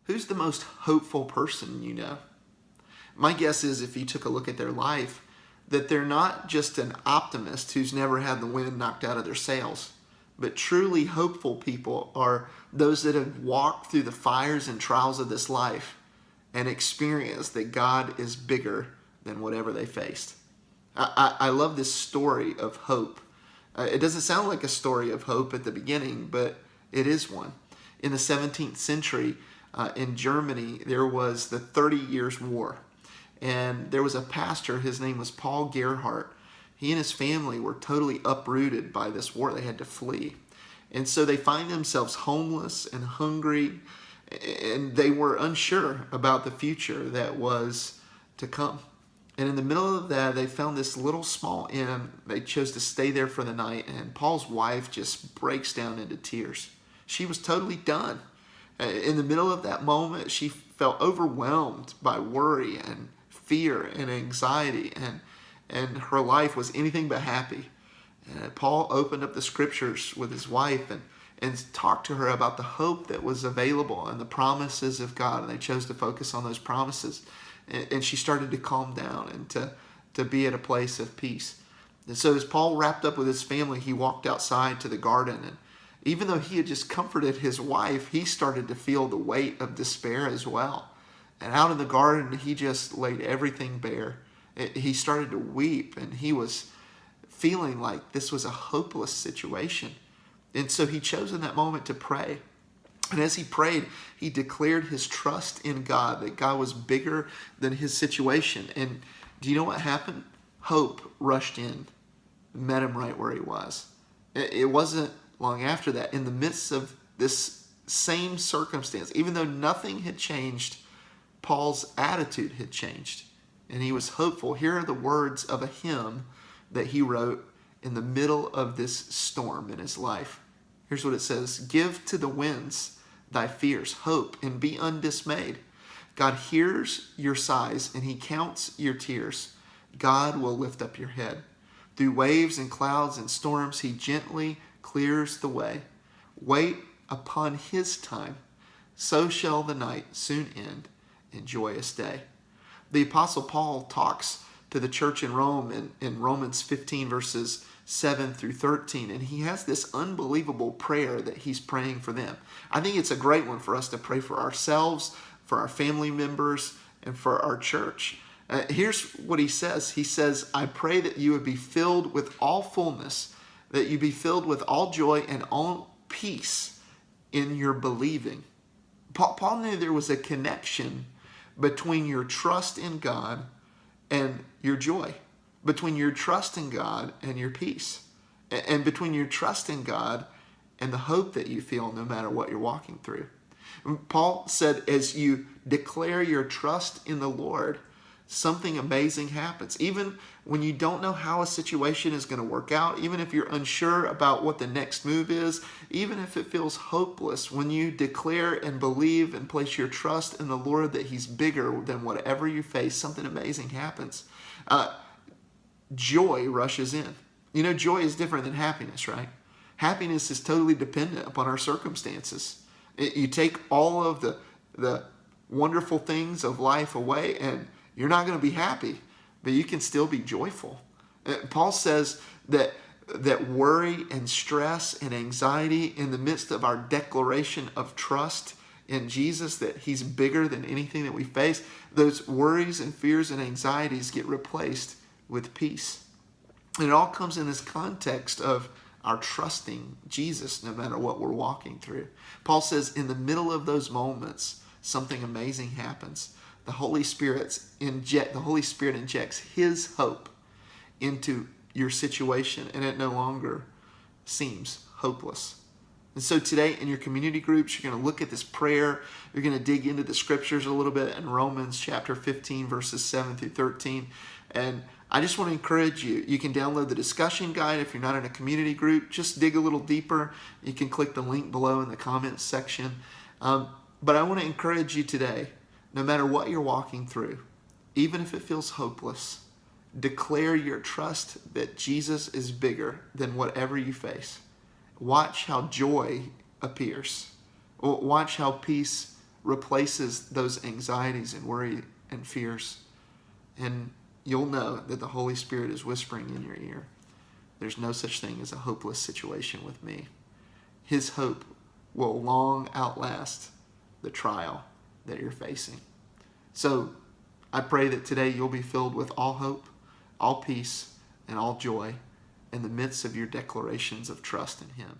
Who's the most hopeful person you know? My guess is if you took a look at their life, that they're not just an optimist who's never had the wind knocked out of their sails, but truly hopeful people are those that have walked through the fires and trials of this life and experienced that God is bigger than whatever they faced. I love this story of hope. It doesn't sound like a story of hope at the beginning, but it is one. In the 17th century, in Germany, there was the 30 Years' War. And there was a pastor, his name was Paul Gerhardt. He and his family were totally uprooted by this war. They had to flee. And so they find themselves homeless and hungry, and they were unsure about the future that was to come. And in the middle of that, they found this little small inn. They chose to stay there for the night, and Paul's wife just breaks down into tears. She was totally done. In the middle of that moment, she felt overwhelmed by worry and fear and anxiety, and her life was anything but happy. And Paul opened up the scriptures with his wife and talked to her about the hope that was available and the promises of God, and they chose to focus on those promises. And she started to calm down and to be at a place of peace. And so as Paul wrapped up with his family, he walked outside to the garden, and even though he had just comforted his wife, he started to feel the weight of despair as well. And out in the garden, he just laid everything bare. He started to weep, and he was feeling like this was a hopeless situation. And so he chose in that moment to pray. And as he prayed, he declared his trust in God, that God was bigger than his situation. And do you know what happened? Hope rushed in, met him right where he was. It wasn't long after that, in the midst of this same circumstance, even though nothing had changed, Paul's attitude had changed, and he was hopeful. Here are the words of a hymn that he wrote in the middle of this storm in his life. Here's what it says: "Give to the winds thy fears, hope, and be undismayed. God hears your sighs, and he counts your tears. God will lift up your head. Through waves and clouds and storms, he gently clears the way. Wait upon his time, so shall the night soon end in joyous day." The Apostle Paul talks to the church in Rome in Romans 15 verses 7 through 13, and he has this unbelievable prayer that he's praying for them. I think it's a great one for us to pray for ourselves, for our family members, and for our church. Here's what he says. He says, "I pray that you would be filled with all fullness, that you be filled with all joy and all peace in your believing." Paul knew there was a connection between your trust in God and your joy, between your trust in God and your peace, and between your trust in God and the hope that you feel no matter what you're walking through. Paul said, as you declare your trust in the Lord, something amazing happens. Even when you don't know how a situation is going to work out, even if you're unsure about what the next move is, even if it feels hopeless, when you declare and believe and place your trust in the Lord that he's bigger than whatever you face, something amazing happens. Joy rushes in. You know, joy is different than happiness, right? Happiness is totally dependent upon our circumstances. You take all of the wonderful things of life away, and you're not going to be happy, but you can still be joyful. Paul says that worry and stress and anxiety, in the midst of our declaration of trust in Jesus, that he's bigger than anything that we face, those worries and fears and anxieties get replaced with peace. And it all comes in this context of our trusting Jesus no matter what we're walking through. Paul says in the middle of those moments, something amazing happens. The Holy Spirit injects his hope into your situation, and it no longer seems hopeless. And so today in your community groups, you're going to look at this prayer. You're going to dig into the scriptures a little bit in Romans chapter 15, verses 7 through 13. And I just want to encourage you. You can download the discussion guide if you're not in a community group. Just dig a little deeper. You can click the link below in the comments section. But I want to encourage you today, no matter what you're walking through, even if it feels hopeless, declare your trust that Jesus is bigger than whatever you face. Watch how joy appears. Watch how peace replaces those anxieties and worry and fears. And you'll know that the Holy Spirit is whispering in your ear, there's no such thing as a hopeless situation with me. His hope will long outlast the trial that you're facing. So I pray that today you'll be filled with all hope, all peace, and all joy in the midst of your declarations of trust in Him.